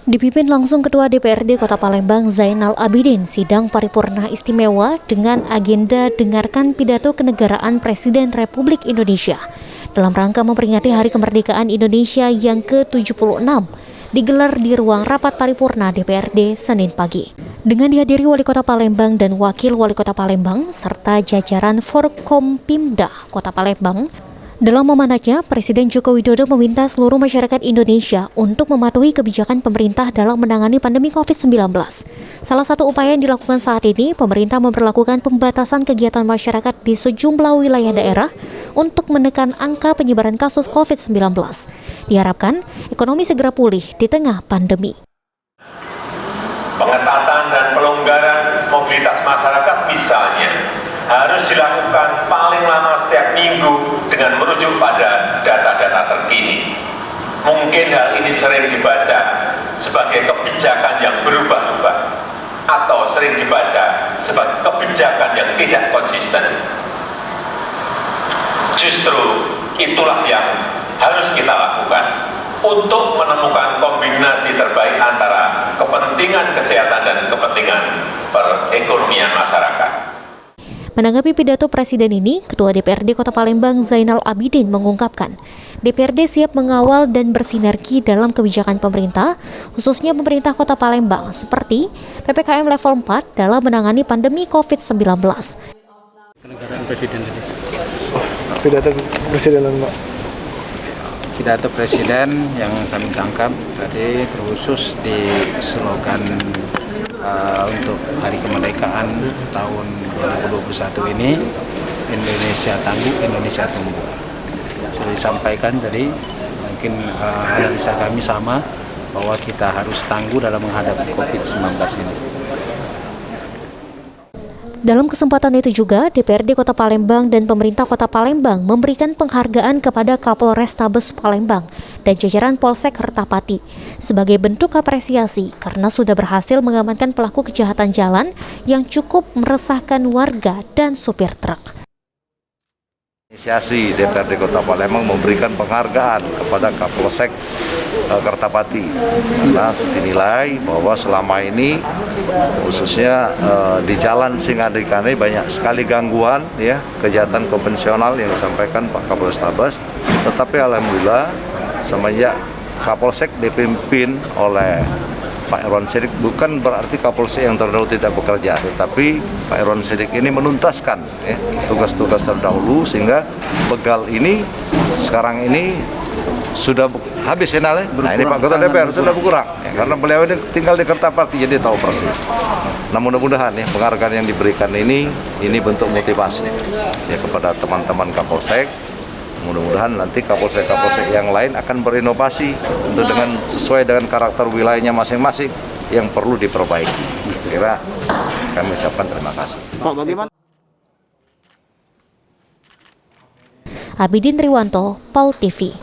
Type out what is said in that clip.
Dipimpin langsung Ketua DPRD Kota Palembang Zainal Abidin, sidang paripurna istimewa dengan agenda dengarkan pidato kenegaraan Presiden Republik Indonesia dalam rangka memperingati Hari Kemerdekaan Indonesia yang ke-76 digelar di ruang rapat paripurna DPRD Senin pagi. Dengan dihadiri Wali Kota Palembang dan Wakil Wali Kota Palembang serta jajaran Forkompimda Kota Palembang. Dalam momen-nya, Presiden Joko Widodo meminta seluruh masyarakat Indonesia untuk mematuhi kebijakan pemerintah dalam menangani pandemi COVID-19. Salah satu upaya yang dilakukan saat ini, pemerintah memperlakukan pembatasan kegiatan masyarakat di sejumlah wilayah daerah untuk menekan angka penyebaran kasus COVID-19. Diharapkan, ekonomi segera pulih di tengah pandemi. Pengetatan dan pelonggaran mobilitas masyarakat misalnya harus dilakukan paling lama setiap minggu dengan merujuk pada data-data terkini. Mungkin hal ini sering dibaca sebagai kebijakan yang berubah-ubah atau sering dibaca sebagai kebijakan yang tidak konsisten. Justru itulah yang harus kita lakukan untuk menemukan kombinasi terbaik antara kepentingan kesehatan dan kepentingan perekonomian masyarakat. Menanggapi pidato Presiden ini, Ketua DPRD Kota Palembang Zainal Abidin mengungkapkan, DPRD siap mengawal dan bersinergi dalam kebijakan pemerintah, khususnya pemerintah Kota Palembang, seperti PPKM level 4 dalam menangani pandemi COVID-19. Kenegaraan Presiden tadi. Pidato Presiden, Mbak. Pidato Presiden yang kami tangkap tadi terkhusus di slogan untuk Hari Kemerdekaan tahun 2021 ini, Indonesia tangguh, Indonesia tumbuh. Sudah disampaikan tadi, mungkin analisa kami sama bahwa kita harus tangguh dalam menghadapi COVID-19 ini. Dalam kesempatan itu juga, DPRD Kota Palembang dan pemerintah Kota Palembang memberikan penghargaan kepada Kapolrestabes Palembang dan jajaran Polsek Kertapati sebagai bentuk apresiasi karena sudah berhasil mengamankan pelaku kejahatan jalan yang cukup meresahkan warga dan supir truk. Inisiasi DPRD Kota Palembang memberikan penghargaan kepada Kapolsek Kertapati karena dinilai bahwa selama ini khususnya di Jalan Singadikane banyak sekali gangguan ya, kejahatan konvensional yang disampaikan Pak Kapolrestabes, tetapi alhamdulillah semenjak Kapolsek dipimpin oleh Pak Irwan Siddiq, bukan berarti Kapolsek yang terdahulu tidak bekerja, tetapi Pak Irwan Siddiq ini menuntaskan ya, tugas-tugas terdahulu sehingga begal ini sekarang ini sudah habis finalnya. Nah ini Pak Ketua DPR sudah berkurang ya, karena beliau ini tinggal di Kertapati jadi tahu persis. Nah mudah-mudahan ya penghargaan yang diberikan ini bentuk motivasi ya kepada teman-teman Kapolsek. Mudah-mudahan nanti Kapolsek-Kapolsek yang lain akan berinovasi untuk sesuai dengan karakter wilayahnya masing-masing yang perlu diperbaiki. Kira kami ucapkan terima kasih. Pak, bagaimana? Abidin Triwanto, PAL TV.